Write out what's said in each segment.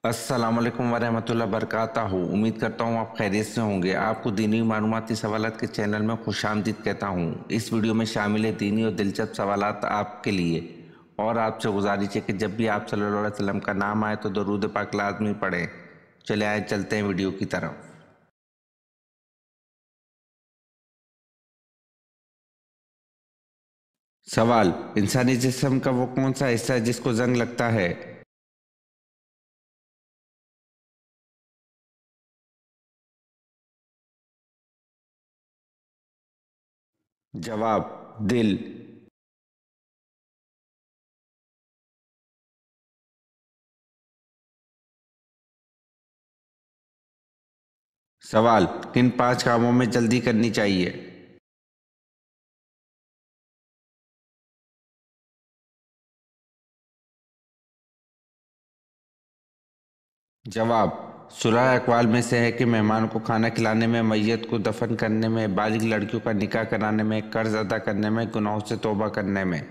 अस्सलामुअलैकुम वरहमतुल्लाह बरकातहू। उम्मीद करता हूँ आप खैरियत से होंगे। आपको दीनी मालूमाती सवालात के चैनल में खुशामदीद कहता हूँ। इस वीडियो में शामिल है दीनी और दिलचस्प सवालात आपके लिए। और आपसे गुजारिश है कि जब भी आप सल्लल्लाहु अलैहि वसल्लम का नाम आए तो दरूद पाक लाजमी पढ़ें। चले आए चलते हैं वीडियो की तरफ। सवाल, इंसानी जिस्म का वो कौन सा हिस्सा है जिसको जंग लगता है? जवाब, दिल। सवाल, किन 5 कामों में जल्दी करनी चाहिए? जवाब, सुलह अक़वाल में से है कि मेहमान को खाना खिलाने में, मैयत को दफन करने में, बालिग लड़कियों का निकाह कराने में, कर्ज अदा करने में, गुनाहों से तौबा करने में।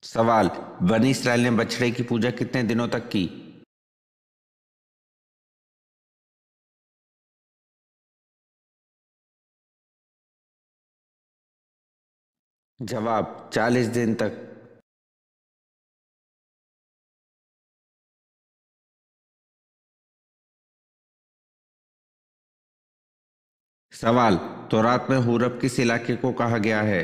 सवाल, बनी इसराइल ने बछड़े की पूजा कितने दिनों तक की? जवाब, 40 दिन तक। सवाल, तौरात में हुरब किस इलाके को कहा गया है?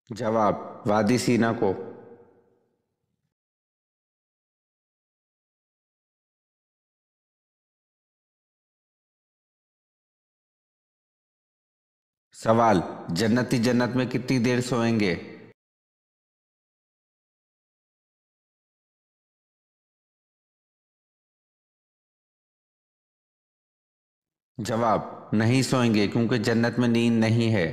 जवाब, वादी सीना को। सवाल, जन्नती जन्नत में कितनी देर सोएंगे? जवाब, नहीं सोएंगे क्योंकि जन्नत में नींद नहीं है।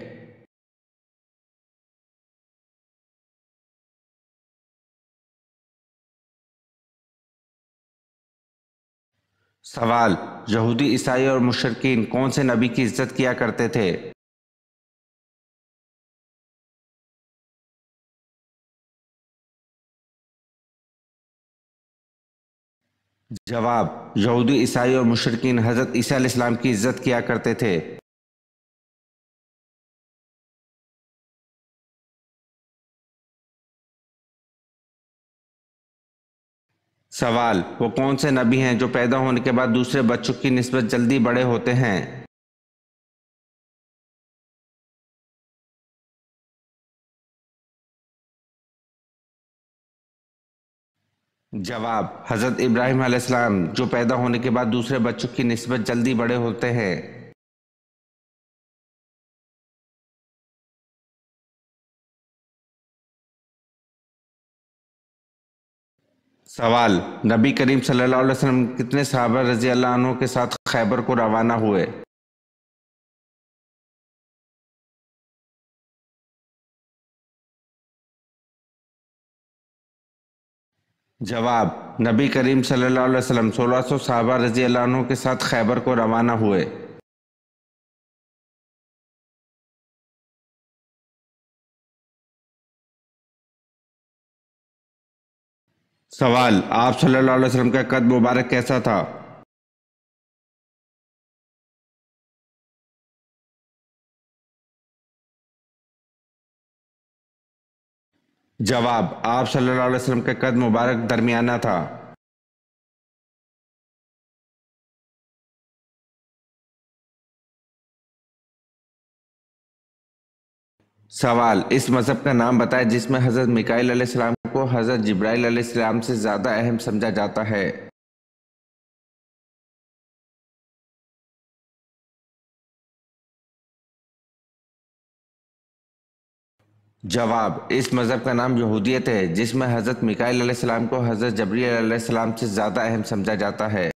सवाल, यहूदी ईसाई और मुशरिकीन कौन से नबी की इज्जत किया करते थे? जवाब, यहूदी ईसाई और मुशरिकीन हजरत ईसा अलैहिस्सलाम की इज्जत किया करते थे। सवाल, वो कौन से नबी हैं जो पैदा होने के बाद दूसरे बच्चों की निस्बत जल्दी बड़े होते हैं? जवाब, हजरत इब्राहिम अलैहिस्सलाम जो पैदा होने के बाद दूसरे बच्चों की निस्बत जल्दी बड़े होते हैं। सवाल, नबी करीम सल्लल्लाहु अलैहि वसल्लम कितने सहाबा रजी अल्लाह अन्हु के साथ खैबर को रवाना हुए? जवाब, नबी करीम सल्लल्लाहु अलैहि वसल्लम 1600 सहाबा रजी अल्लाह अन्हु के साथ खैबर को रवाना हुए। सवाल, आप सल्लल्लाहु अलैहि वसल्लम का कद मुबारक कैसा था? जवाब, आप सल्लल्लाहु अलैहि वसल्लम का कद मुबारक दरमियाना था। सवाल, इस मजहब का नाम बताएं जिसमें हजरत मिकाईल अलैहिस्सलाम को हजरत जिब्राईल अलैहिस्सलाम से ज्यादा अहम समझा जाता है। जवाब, इस मजहब का नाम यहूदियत है जिसमें हजरत मिकाईल अलैहिस्सलाम को हजरत जबरील अलैहिस्सलाम से ज्यादा अहम समझा जाता है।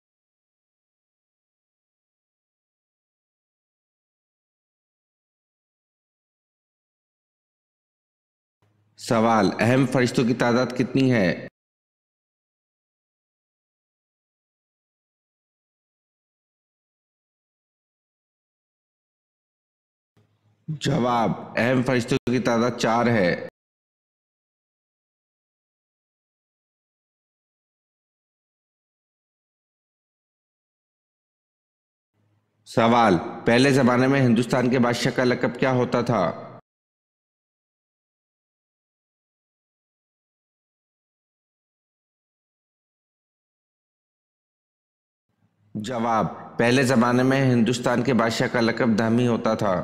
सवाल, अहम फरिश्तों की तादाद कितनी है? जवाब, अहम फरिश्तों की तादाद 4 है। सवाल, पहले जमाने में हिंदुस्तान के बादशाह का लक़ब क्या होता था? जवाब, पहले जमाने में हिंदुस्तान के बादशाह का लक़ब धमी होता था।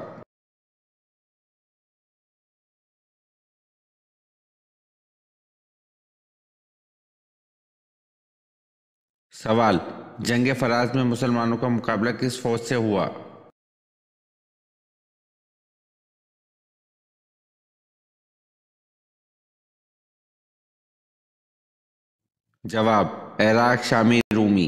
सवाल, जंग फराज में मुसलमानों का मुकाबला किस फौज से हुआ? जवाब, इराक शामी रूमी।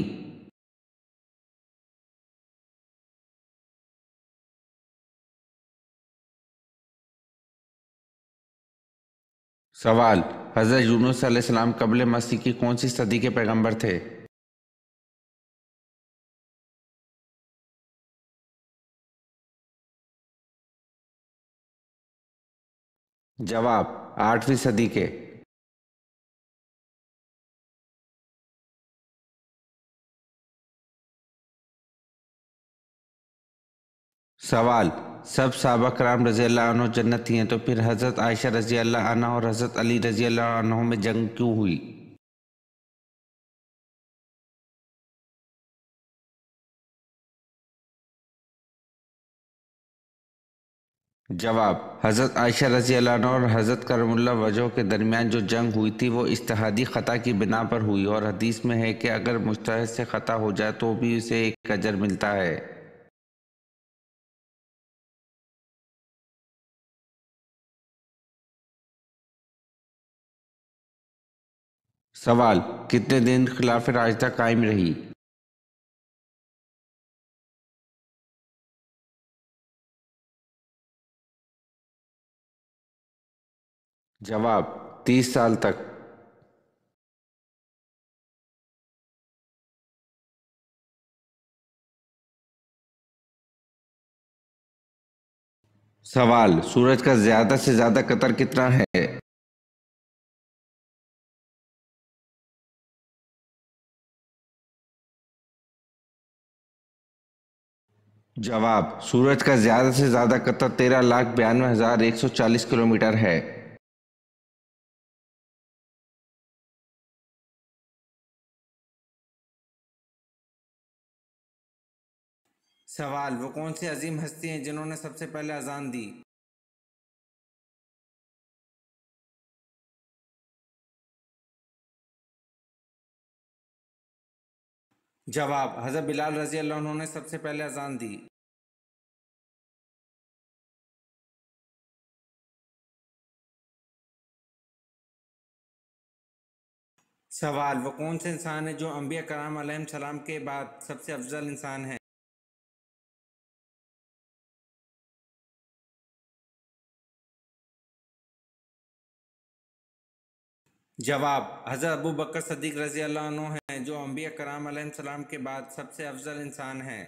सवाल, हज़रत यूनुस अलैहिस्सलाम क़ब्ल मसीह की कौन सी सदी के पैगंबर थे? जवाब, 8वीं सदी के। सवाल, सब सहाबा कराम रज़ी अल्लाह अन्हु जन्नती हैं, तो फिर हज़रत आयशा रज़ी अल्लाह अन्हा और हज़रत अली रज़ी अल्लाह अन्हु में जंग क्यों हुई? जवाब, हज़रत आयशा रज़ी अल्लाह अन्हा और हज़रत करमुल्लाह वजह के दरमियान जो जंग हुई थी वो इज्तिहादी ख़ता की बिना पर हुई, और हदीस में है कि अगर मुज्तहिद से ख़ता हो जाए तो भी उसे एक अजर मिलता है। सवाल, कितने दिन खिलाफ राशिदा कायम रही? जवाब, 30 साल तक। सवाल, सूरज का ज्यादा से ज्यादा कतर कितना है? जवाब, सूरज का ज्यादा से ज्यादा कतर 13,92,140 किलोमीटर है। सवाल, वो कौन सी अजीम हस्ती हैं जिन्होंने सबसे पहले अजान दी? जवाब, हज़रत बिलाल रजी अल्लाह अन्हु ने सबसे पहले अजान दी। सवाल, वो कौन से इंसान है जो अंबिया कराम अलैहिम सलाम के बाद सबसे अफजल इंसान है? जवाब, हज़रत अबू बकर सद्दीक रजी अल्लाह अन्हु हैं जो अंबिया कराम अलैहिम सलाम के बाद सबसे अफजल इंसान हैं।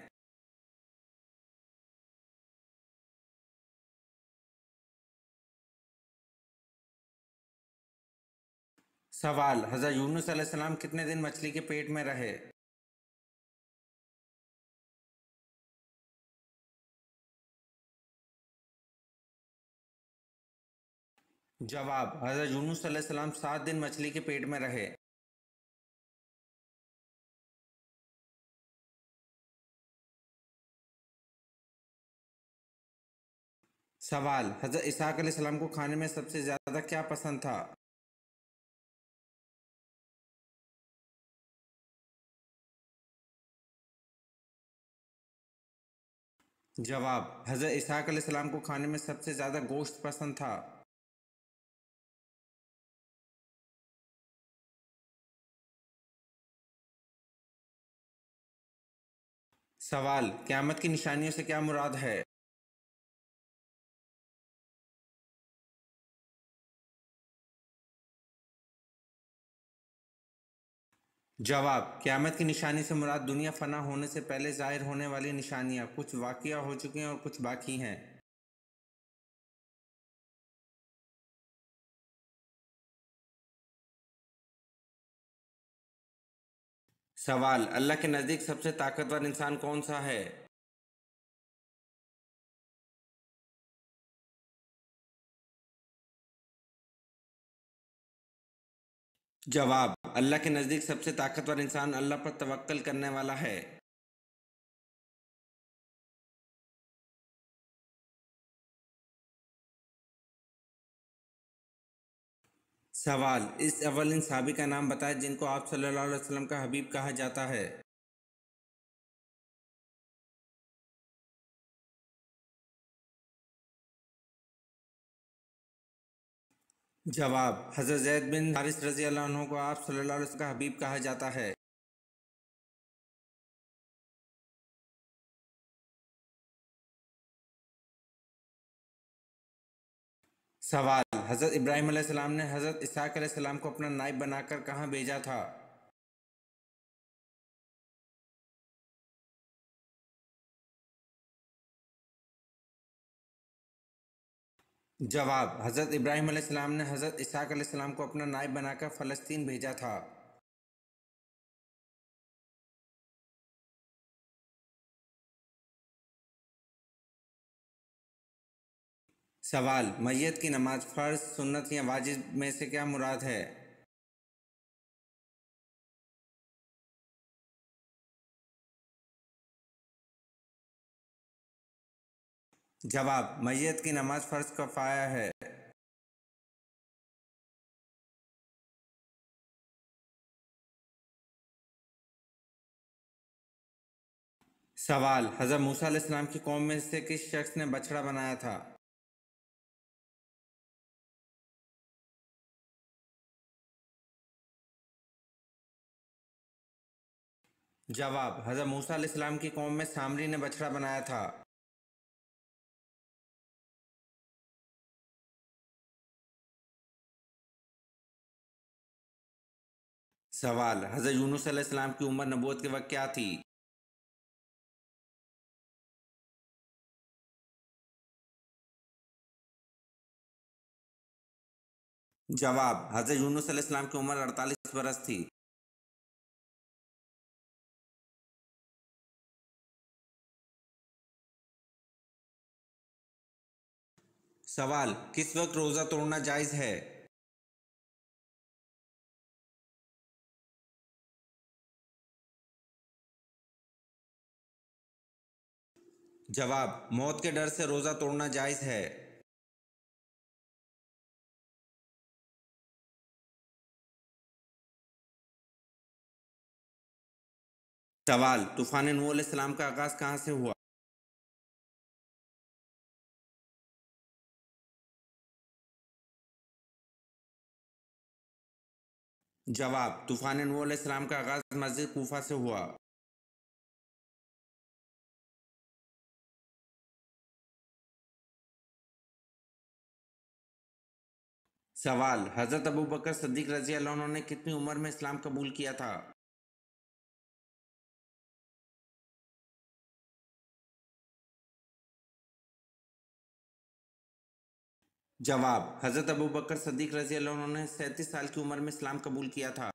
सवाल, हज़रत यूनुस अलैहिस्सलाम कितने दिन मछली के पेट में रहे? जवाब, हज़रत यूनुस अलैहिस्सलाम 7 दिन मछली के पेट में रहे। सवाल, हज़रत इसहाक अलैहिस्सलाम को खाने में सबसे ज़्यादा क्या पसंद था? जवाब, हज़रत इसहाक अलैहिस्सलाम को खाने में सबसे ज़्यादा गोश्त पसंद था। सवाल, क़यामत की निशानियों से क्या मुराद है? जवाब, क़यामत की निशानी से मुराद दुनिया फ़ना होने से पहले ज़ाहिर होने वाली निशानियाँ, कुछ वाक़िया हो चुकी हैं और कुछ बाकी हैं। सवाल, अल्लाह के नज़दीक सबसे ताकतवर इंसान कौन सा है? जवाब, अल्लाह के नज़दीक सबसे ताकतवर इंसान अल्लाह पर तवक्कल करने वाला है। सवाल, इस अव्वल सहाबी का नाम बताएं जिनको आप सल्लल्लाहु अलैहि वसल्लम का हबीब कहा जाता है। जवाब, हज़रत ज़ैद बिन हारिस रज़ी अल्लाह अन्हु को आप सल्लल्लाहु अलैहि वसल्लम का हबीब कहा जाता है। सवाल, हज़रत इब्राहीम अलैहिस्सलाम ने हज़रत इसहाक अलैहिस्सलाम को अपना नायब बनाकर कहाँ भेजा था? जवाब, हज़रत इब्राहीम अलैहिस्सलाम ने हज़रत इसहाक अलैहिस्सलाम को अपना नायब बनाकर फ़लस्तीन भेजा था। सवाल, मैयत की नमाज फ़र्ज़, सुन्नत या वाजिब में से क्या मुराद है? जवाब, मैयत की नमाज फ़र्ज़ कफ़ाया है। सवाल, हज़रत मूसा अलैहिस्सलाम की कौम में से किस शख्स ने बछड़ा बनाया था? जवाब, हज़रत मूसा अलैहिस्सलाम की कौम में सामरी ने बछड़ा बनाया था। सवाल, हज़रत यूनुस अलैहिस्सलाम की उम्र नबूवत के वक्त क्या थी? जवाब, हज़रत यूनुस अलैहिस्सलाम की उम्र 48 बरस थी। सवाल, किस वक्त रोज़ा तोड़ना जायज़ है? जवाब, मौत के डर से रोज़ा तोड़ना जायज़ है। सवाल, तूफ़ान नूह अलैहिस्सलाम का आगाज़ कहाँ से हुआ? जवाब, तूफ़ान नूह अलैहिस्सलाम का आगाज़ मस्जिद कूफा से हुआ। सवाल, हज़रत अबू बकर सिद्दीक़ रज़ी अल्लाह अन्हु ने कितनी उम्र में इस्लाम कबूल किया था? जवाब, हज़रत अबू बकर सिद्दीक़ रज़ी अल्लाह अन्हु ने 37 साल की उम्र में इस्लाम कबूल किया था।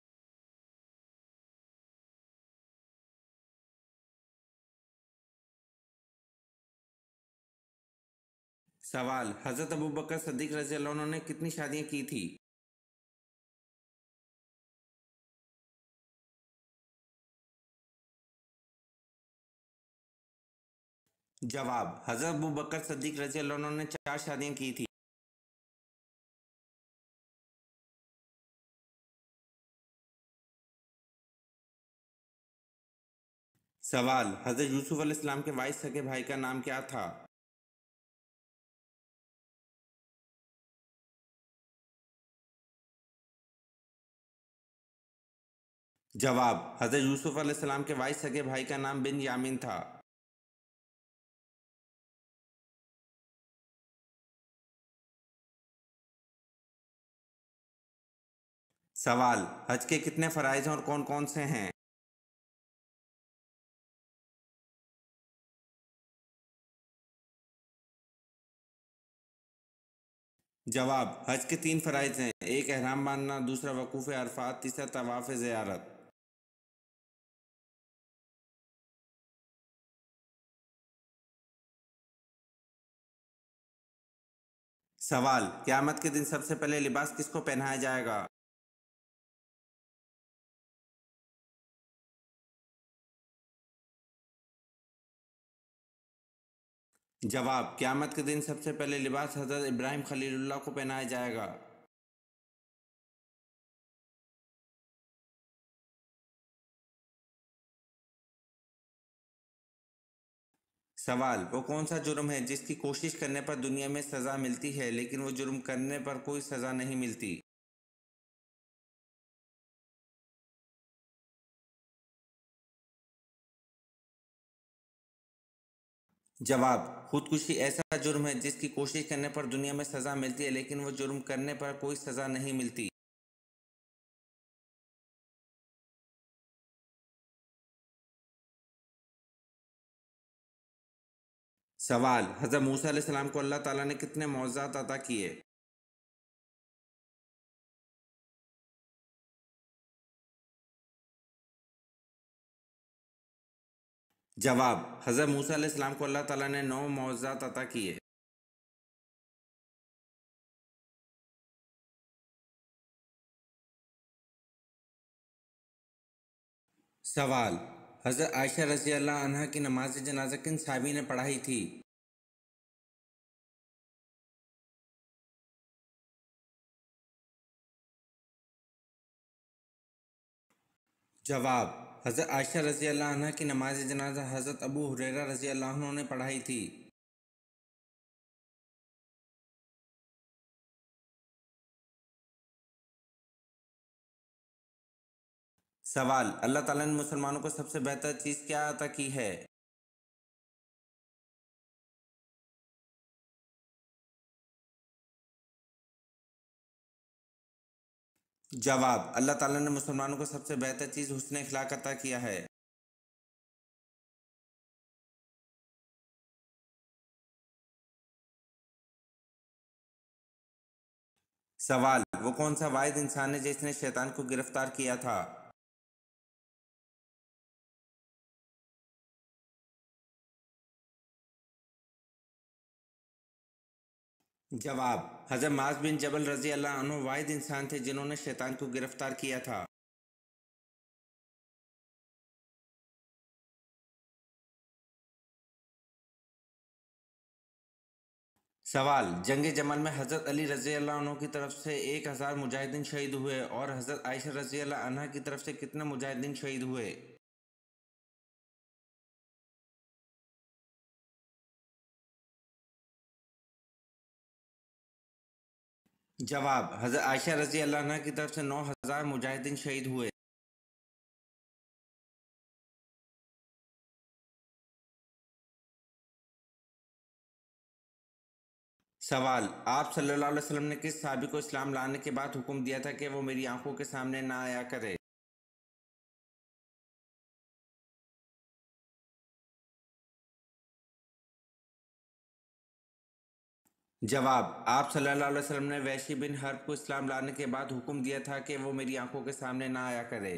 सवाल, हज़रत अबू बकर सिद्दीक़ रज़ी अल्लाह अन्हु ने कितनी शादियाँ की थी? जवाब, हज़रत अबू बकर सिद्दीक़ रज़ी अल्लाह अन्हु ने 4 शादियाँ की थी। सवाल, हज़रत यूसुफ़ अलैहिस्सलाम के वाइस सगे भाई का नाम क्या था? जवाब, हज़रत यूसुफ़ अलैहिस्सलाम के वाइस सगे भाई का नाम बिन यामीन था। सवाल, हज के कितने फ़राइज़ हैं और कौन कौन से हैं? जवाब, हज के 3 फ़राइज़ हैं। एक, एहराम बांधना, दूसरा वकूफ़ अरफ़ात, तीसरा तवाफ़ ज़ियारत। सवाल, क़यामत के दिन सबसे पहले लिबास किसको पहनाया जाएगा? जवाब, क़यामत के दिन सबसे पहले लिबास हज़रत इब्राहीम खलीलुल्लाह को पहनाया जाएगा। सवाल, वो कौन सा जुर्म है जिसकी कोशिश करने पर दुनिया में सज़ा मिलती है लेकिन वो जुर्म करने पर कोई सज़ा नहीं मिलती? जवाब, खुदकुशी ऐसा जुर्म है जिसकी कोशिश करने पर दुनिया में सज़ा मिलती है लेकिन वो जुर्म करने पर कोई सज़ा नहीं मिलती। सवाल, हज़रत मूसा अलैहिस्सलाम को अल्लाह ताला ने कितने मौज़ज़ात अता किए? जवाब, हज़रत मूसा अलैहिस्सलाम को अल्लाह ताला ने 9 मौज़ज़ात अता किए। सवाल, हज़रत आयशा रज़ी अल्लाह अन्हा की नमाज जनाजा किन सहाबी ने पढ़ाई थी? जवाब, हज़रत आयशा रज़ी अल्लाह अन्हा की नमाज जनाजा हज़रत अबू हुरैरा रज़ी अल्लाह अन्हु ने पढ़ाई थी। सवाल, अल्लाह ताला ने मुसलमानों को सबसे बेहतर चीज़ क्या अता की है? जवाब, अल्लाह ताला ने मुसलमानों को सबसे बेहतर चीज़ हुस्न अखलाक अता किया है। सवाल, वो कौन सा वाहिद इंसान है जिसने शैतान को गिरफ्तार किया था? जवाब, हज़रत माज़ बिन जबल रज़ी अल्लाह अन्हु वाहिद इंसान थे जिन्होंने शैतान को गिरफ्तार किया था। सवाल, जंग जमल में हज़रत अली रज़ी अल्लाह अन्हु की तरफ से 1000 मुजाहिदीन शहीद हुए और हज़रत आयशा रज़ी अल्लाह अन्हा की तरफ से कितने मुजाहिदीन शहीद हुए? जवाब, हज़रत आयशा रज़ी अल्लाह अन्हा की तरफ से 9000 मुजाहिदीन शहीद हुए। सवाल, आप सल्लल्लाहु अलैहि वसल्लम ने किस सहाबी को इस्लाम लाने के बाद हुक्म दिया था कि वो मेरी आंखों के सामने ना आया करे? जवाब, आप सल्लल्लाहु अलैहि वसल्लम ने वहशी बिन हर्ब को इस्लाम लाने के बाद हुक्म दिया था कि वो मेरी आंखों के सामने ना आया करे।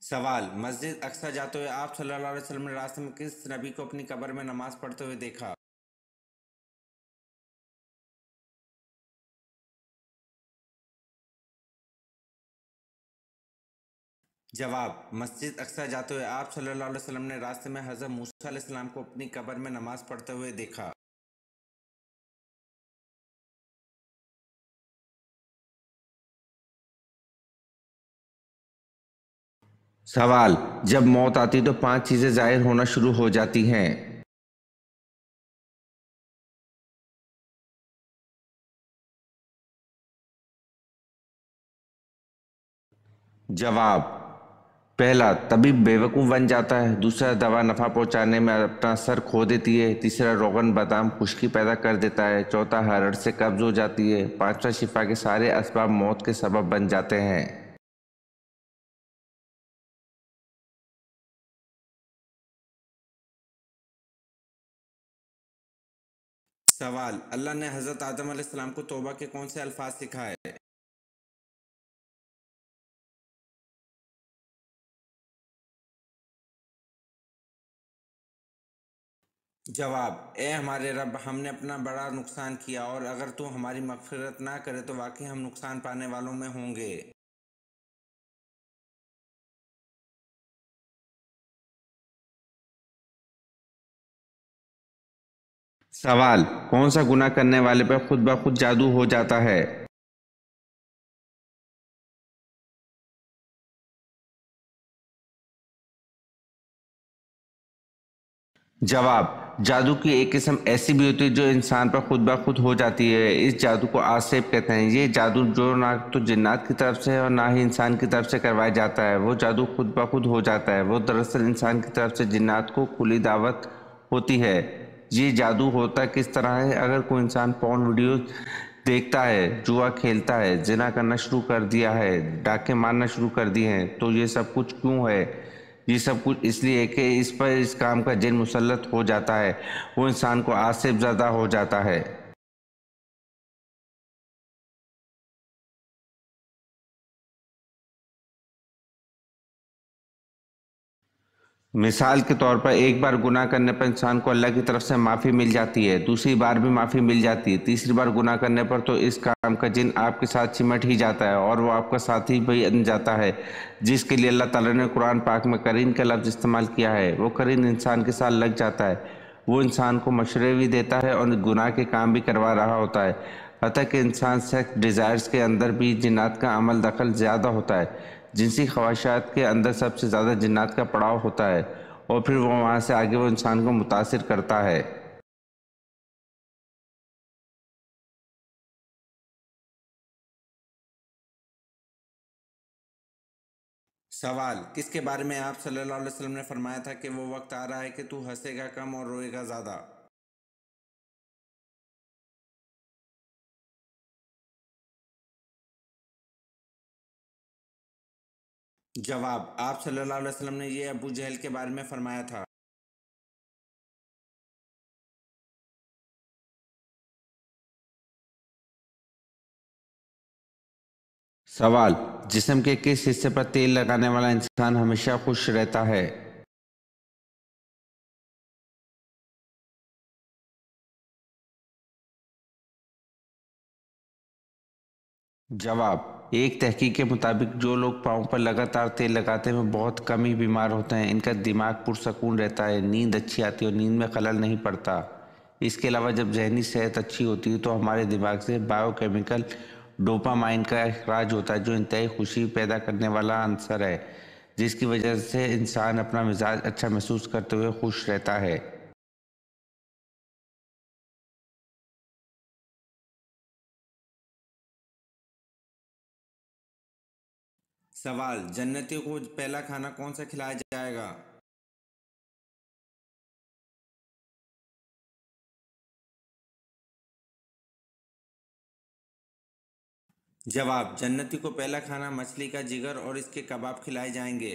सवाल, मस्जिद अक्सा जाते हुए आप सल्लल्लाहु अलैहि वसल्लम ने रास्ते में किस नबी को अपनी कब्र में नमाज पढ़ते हुए देखा? जवाब, मस्जिद अक्सा जाते हुए आप सल्लल्लाहु अलैहि वसल्लम ने रास्ते में हज़रत मूसा अलैहिस्सलाम को अपनी कब्र में नमाज पढ़ते हुए देखा। सवाल, जब मौत आती तो 5 चीज़ें ज़ाहिर होना शुरू हो जाती हैं। जवाब, पहला, तबीब बेवकूफ़ बन जाता है। दूसरा, दवा नफ़ा पहुंचाने में अपना सर खो देती है। तीसरा, रोगन बादाम खुश्की पैदा कर देता है। चौथा, हरड़ से कब्ज़ हो जाती है। पांचवा, शिफा के सारे असबाब मौत के सबब बन जाते हैं। सवाल, अल्लाह ने हज़रत आदम अलैहिस्सलाम को तौबा के कौन से अल्फाज सिखाए? जवाब: ए हमारे रब, हमने अपना बड़ा नुकसान किया और अगर तू हमारी मग़फ़िरत ना करे तो वाकई हम नुकसान पाने वालों में होंगे। सवाल: कौन सा गुनाह करने वाले पर खुद ब खुद जादू हो जाता है? जवाब: जादू की एक किस्म ऐसी भी होती है जो इंसान पर खुद ब खुद हो जाती है। इस जादू को आसेब कहते हैं। ये जादू जो ना तो जिन्नात की तरफ से है और ना ही इंसान की तरफ से करवाया जाता है। वो जादू खुद ब खुद हो जाता है। वो दरअसल इंसान की तरफ से जिन्नात को खुली दावत होती है। ये जादू होता किस तरह है? अगर कोई इंसान पॉर्न वीडियो देखता है, जुआ खेलता है, जिना करना शुरू कर दिया है, डाके मारना शुरू कर दिए हैं, तो ये सब कुछ क्यों है? ये सब कुछ इसलिए कि इस पर इस काम का जिन मुसल्लत हो जाता है, वो इंसान को आसिफ ज़्यादा हो जाता है। मिसाल के तौर पर एक बार गुनाह करने पर इंसान को अल्लाह की तरफ से माफ़ी मिल जाती है, दूसरी बार भी माफ़ी मिल जाती है, तीसरी बार गुनाह करने पर तो इस काम का जिन आपके साथ चिमट ही जाता है और वो आपका साथी भी बन जाता है, जिसके लिए अल्लाह ताला ने कुरान पाक में करीन का लफ्ज़ इस्तेमाल किया है। वो करीन इंसान के साथ लग जाता है, वो इंसान को मशवरे भी देता है और गुनाह के काम भी करवा रहा होता है। हत्ता कि इंसान सेक्स डिज़ायर्स के अंदर भी जिन्नात का अमल दखल ज़्यादा होता है। जिनसी ख्वाहिशात के अंदर सबसे ज़्यादा जिन्नात का पड़ाव होता है और फिर वो वहाँ से आगे वो इंसान को मुतासिर करता है। सवाल: किसके बारे में आप सल्लल्लाहु अलैहि वसल्लम ने फरमाया था कि वो वक्त आ रहा है कि तू हंसेगा कम और रोएगा ज़्यादा? जवाब: आप सल्लल्लाहु अलैहि वसल्लम ने ये अबू जहल के बारे में फरमाया था। सवाल: जिस्म के किस हिस्से पर तेल लगाने वाला इंसान हमेशा खुश रहता है? जवाब: एक तहकीक के मुताबिक जो लोग पाँव पर लगातार तेल लगाते हैं वो बहुत कम ही बीमार होते हैं। इनका दिमाग पुरसकून रहता है, नींद अच्छी आती है और नींद में खलल नहीं पड़ता। इसके अलावा जब जहनी सेहत अच्छी होती है तो हमारे दिमाग से बायोकेमिकल डोपामाइन का अखराज होता है, जो इंतहाई खुशी पैदा करने वाला अंसर है, जिसकी वजह से इंसान अपना मिजाज अच्छा महसूस करते हुए खुश रहता है। सवाल: जन्नतियों को पहला खाना कौन सा खिलाया जाएगा? जवाब: जन्नती को पहला खाना मछली का जिगर और इसके कबाब खिलाए जाएंगे।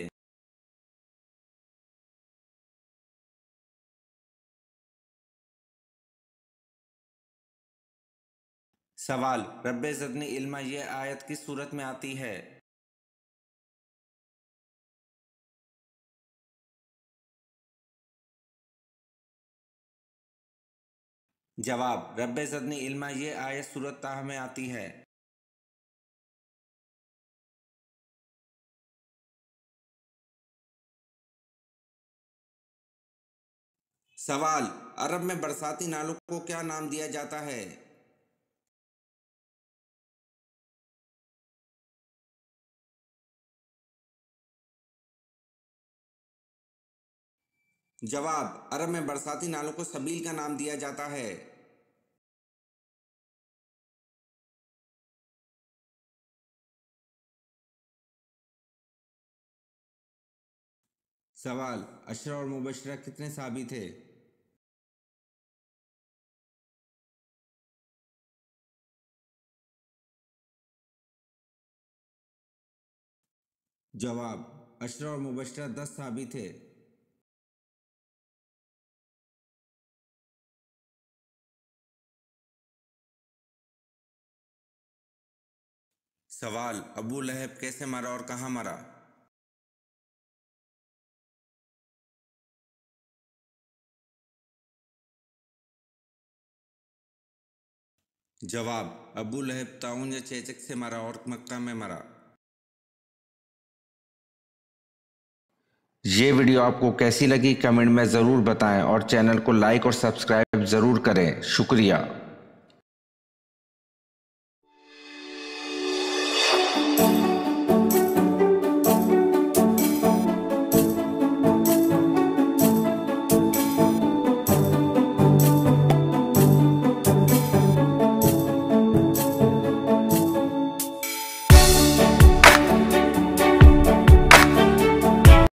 सवाल: रब्बे ज़िदनी इल्मा ये आयत किस सूरत में आती है? जवाब: रब्बे ज़िदनी इल्मा ये आयत सूरत ताहा में आती है। सवाल: अरब में बरसाती नालों को क्या नाम दिया जाता है? जवाब: अरब में बरसाती नालों को सबील का नाम दिया जाता है। सवाल: अशरा और मुबशरा कितने साहबी थे? जवाब: अशरा और मुबशरा 10 साहबी थे। सवाल: अबू लहब कैसे मरा और कहाँ मरा? जवाब, अबू लहब ताउन या चेचक से मरा और मक्का में मरा। ये वीडियो आपको कैसी लगी कमेंट में ज़रूर बताएं और चैनल को लाइक और सब्सक्राइब ज़रूर करें। शुक्रिया।